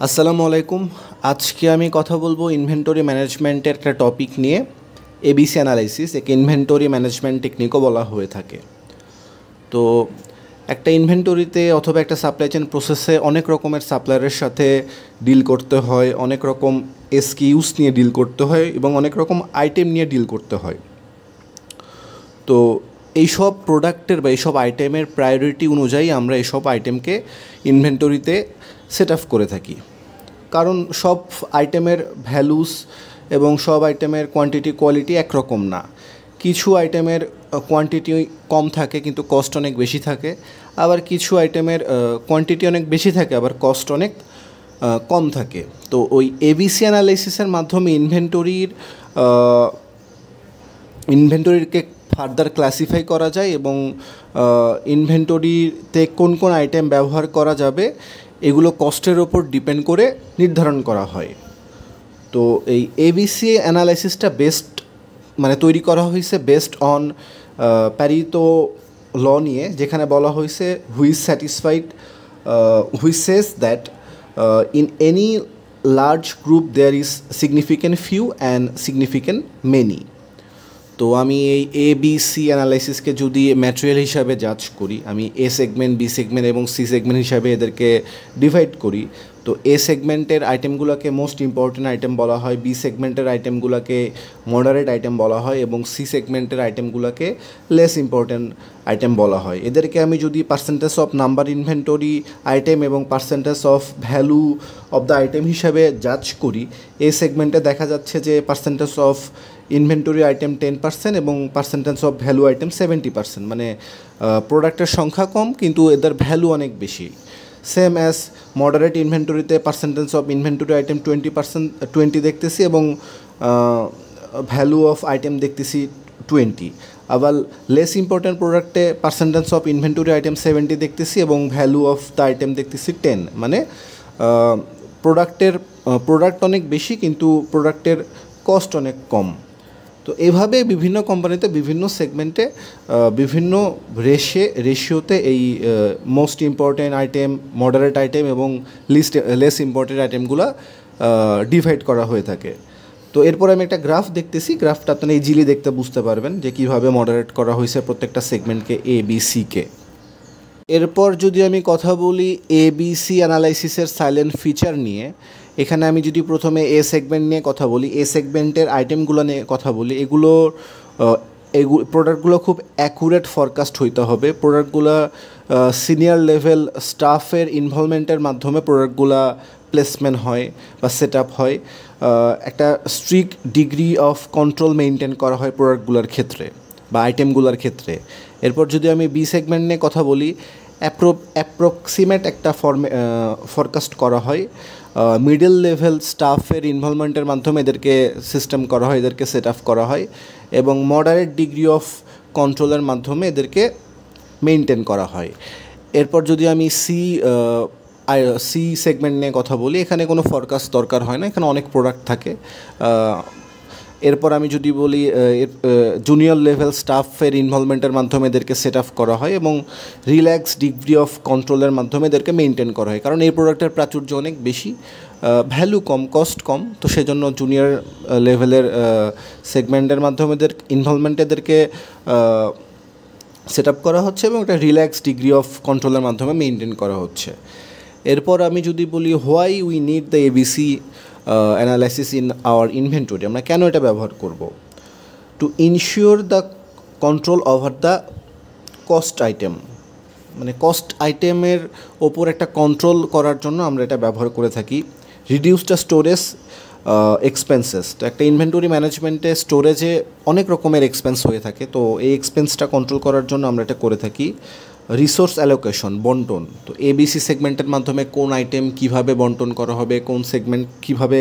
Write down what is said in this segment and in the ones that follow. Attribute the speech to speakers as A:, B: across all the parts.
A: আসসালামু আলাইকুম। আজকে আমি কথা বলবো ইনভেন্টরি ম্যানেজমেন্টের একটা টপিক নিয়ে। এবিসি অ্যানালাইসিস, একে ইনভেন্টরি ম্যানেজমেন্ট টেকনিকও বলা হয়ে থাকে। তো একটা ইনভেন্টরিতে অথবা একটা সাপ্লাই চেইন প্রসেসে অনেক রকমের সাপ্লায়ারের সাথে ডিল করতে হয়, অনেক রকম এসকিউস নিয়ে ডিল করতে হয় এবং অনেক রকম আইটেম নিয়ে ডিল করতে হয়। তো এইসব প্রোডাক্টের বা এইসব আইটেমের প্রায়োরিটি অনুযায়ী আমরা এইসব আইটেমকে ইনভেন্টরিতে সেট আপ করে থাকি। কারণ সব আইটেমের ভ্যালুস এবং সব আইটেমের কোয়ান্টিটি কোয়ালিটি একরকম না। কিছু আইটেমের কোয়ান্টিটি কম থাকে কিন্তু কস্ট অনেক বেশি থাকে, আবার কিছু আইটেমের কোয়ান্টিটি অনেক বেশি থাকে আবার কস্ট অনেক কম থাকে। তো ওই এবিসি অ্যানালাইসিসের মাধ্যমে ইনভেন্টরিকে ফার্দার ক্লাসিফাই করা যায় এবং ইনভেন্টরিতে কোন কোন আইটেম ব্যবহার করা যাবে এগুলো কস্টের ওপর ডিপেন্ড করে নির্ধারণ করা হয়। তো এই এবিসি অ্যানালাইসিসটা তৈরি করা হয়েছে বেসড অন প্যারিতো ল নিয়ে, যেখানে বলা হয়েছে which says that in any large group there is significant few and significant many. তো আমি এই এবিসি অ্যানালাইসিসকে যদি ম্যাটেরিয়াল হিসাবে জাজ করি, আমি এ সেগমেন্ট, বি সেগমেন্ট এবং সি সেগমেন্ট হিসাবে এদেরকে ডিভাইড করি। তো এ সেগমেন্টের আইটেমগুলোকে মোস্ট ইম্পর্টেন্ট আইটেম বলা হয়, বি সেগমেন্টের আইটেমগুলোকে মডারেট আইটেম বলা হয় এবং সি সেগমেন্টের আইটেমগুলোকে লেস ইম্পর্টেন্ট আইটেম বলা হয়। এদেরকে আমি যদি percentage of number inventory item এবং percentage of value of the item হিসাবে জাজ করি, এ সেগমেন্টে দেখা যাচ্ছে যে পার্সেন্টেজ অফ ইনভেন্টরি আইটেম 10% এবং পার্সেন্টেজ অফ ভ্যালু আইটেম 70%। মানে প্রোডাক্টের সংখ্যা কম কিন্তু এদের ভ্যালু অনেক বেশি। সেম অ্যাজ মডারেট ইনভেন্টরিতে পার্সেন্টেজ অফ ইনভেন্টরি আইটেম 20% দেখতেছি এবং ভ্যালু অফ আইটেম দেখতেছি 20। আবার লেস ইম্পর্ট্যান্ট প্রোডাক্টে পার্সেন্টেজ অফ ইনভেন্টরি আইটেম 70 দেখতেছি এবং ভ্যালু অফ দ্য আইটেম দেখতেছি 10। মানে প্রোডাক্ট অনেক বেশি কিন্তু প্রোডাক্টের কস্ট অনেক কম। তো এভাবে বিভিন্ন কোম্পানিতে বিভিন্ন সেগমেন্টে বিভিন্ন রেশিওতে এই most important item, moderate item এবং লেস ইম্পর্টেন্ট আইটেমগুলো ডিভাইড করা হয়ে থাকে। তো এরপর আমি একটা গ্রাফ দেখতেছি, গ্রাফটা আপনারা ইজিলি দেখতে বুঝতে পারবেন যে কীভাবে মডারেট করা হয়েছে প্রত্যেকটা সেগমেন্টকে এবিসিকে। এরপর যদি আমি কথা বলি এবিসি অ্যানালাইসিসের সাইলেন্ট ফিচার নিয়ে, এখানে আমি যদি প্রথমে এ সেগমেন্ট নিয়ে কথা বলি, এ সেগমেন্টের আইটেমগুলো নিয়ে কথা বলি, প্রোডাক্টগুলো খুব অ্যাকুরেট ফরকাস্ট হইতে হবে। প্রোডাক্টগুলো সিনিয়র লেভেল স্টাফের ইনভলভমেন্টের মাধ্যমে প্রোডাক্টগুলো প্লেসমেন্ট হয় বা সেট আপ হয়। একটা strict degree of control maintain করা হয় প্রোডাক্টগুলোর ক্ষেত্রে বা আইটেমগুলোর ক্ষেত্রে। এরপর যদি আমি বি সেগমেন্ট নিয়ে কথা বলি, অ্যাপ্রক্সিমেট একটা ফরকাস্ট করা হয়। মিডল লেভেল স্টাফের ইনভলভমেন্টের মাধ্যমে এদেরকে সিস্টেম করা হয়, এদেরকে সেট আপ করা হয় এবং মডারেট ডিগ্রি অফ কন্ট্রোলের মাধ্যমে এদেরকে মেনটেন করা হয়। এরপর যদি আমি সি সেগমেন্ট নিয়ে কথা বলি, এখানে কোনো ফরকাস্ট দরকার হয় না, এখানে অনেক প্রোডাক্ট থাকে। এরপর আমি যদি বলি জুনিয়র লেভেল স্টাফের ইনভলভমেন্টের মাধ্যমে এদেরকে সেট আপ করা হয় এবং রিল্যাক্স ডিগ্রি অফ কন্ট্রোলের মাধ্যমে এদেরকে মেনটেন করা হয়। কারণ এই প্রোডাক্টের প্রাচুর্য অনেক বেশি, ভ্যালু কম, কস্ট কম, তো সেজন্য জুনিয়র লেভেলের সেগমেন্টের মাধ্যমে এদেরকে সেট আপ করা হচ্ছে এবং একটা রিল্যাক্স ডিগ্রি অফ কন্ট্রোলের মাধ্যমে মেনটেন করা হচ্ছে। এরপর আমি যদি বলি why we need the ABC analysis in our inventory, আমরা কেন এটা ব্যবহার করব? To ensure the control over the cost item, মানে কস্ট আইটেমের ওপর একটা কন্ট্রোল করার জন্য আমরা এটা ব্যবহার করে থাকি। রিডিউস দ্য স্টোরেজ এক্সপেন্সেস, তো একটা ইনভেন্টরি ম্যানেজমেন্টে স্টোরেজে অনেক রকমের এক্সপেন্স হয়ে থাকে, তো এই এক্সপেন্সটা কন্ট্রোল করার জন্য আমরা এটা করে থাকি। রিসোর্স অ্যালোকেশন, বন্টন, তো এবিসি সেগমেন্টের মাধ্যমে কোন আইটেম কিভাবে বন্টন করা হবে, কোন সেগমেন্ট কিভাবে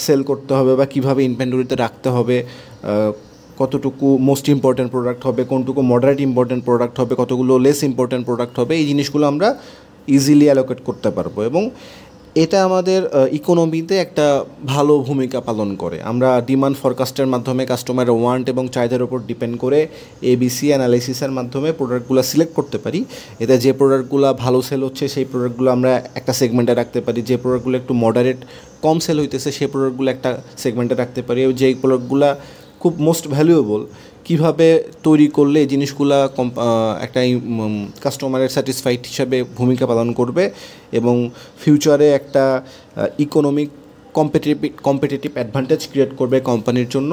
A: সেল করতে হবে বা কিভাবে ইনভেন্টরিতে রাখতে হবে, কতটুকু মোস্ট ইম্পর্ট্যান্ট প্রোডাক্ট হবে, কোনটুকু মডারেট ইম্পর্ট্যান্ট প্রোডাক্ট হবে, কতগুলো লেস ইম্পর্ট্যান্ট প্রোডাক্ট হবে, এই জিনিসগুলো আমরা ইজিলি অ্যালোকেট করতে পারবো এবং এটা আমাদের ইকোনমিতে একটা ভালো ভূমিকা পালন করে। আমরা ডিমান্ড ফরকাস্টের মাধ্যমে কাস্টমারের ওয়ান্ট এবং চাহিদার উপর ডিপেন্ড করে এবিসি অ্যানালাইসিসের মাধ্যমে প্রোডাক্টগুলো সিলেক্ট করতে পারি। এতে যে প্রোডাক্টগুলো ভালো সেল হচ্ছে সেই প্রোডাক্টগুলো আমরা একটা সেগমেন্টে রাখতে পারি, যে প্রোডাক্টগুলো একটু মডারেট কম সেল হইতেছে সেই প্রোডাক্টগুলো একটা সেগমেন্টে রাখতে পারি, এবং যেই প্রোডাক্টগুলো খুব মোস্ট ভ্যালুয়েবল কীভাবে তৈরি করলে এই জিনিসগুলা একটা কাস্টমারের স্যাটিসফাইড হিসাবে ভূমিকা পালন করবে এবং ফিউচারে একটা ইকোনমিক কম্পিটিটিভ অ্যাডভান্টেজ ক্রিয়েট করবে কোম্পানির জন্য,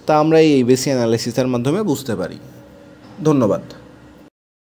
A: তা আমরা এই এবিসি অ্যানালাইসিসের মাধ্যমে বুঝতে পারি। ধন্যবাদ।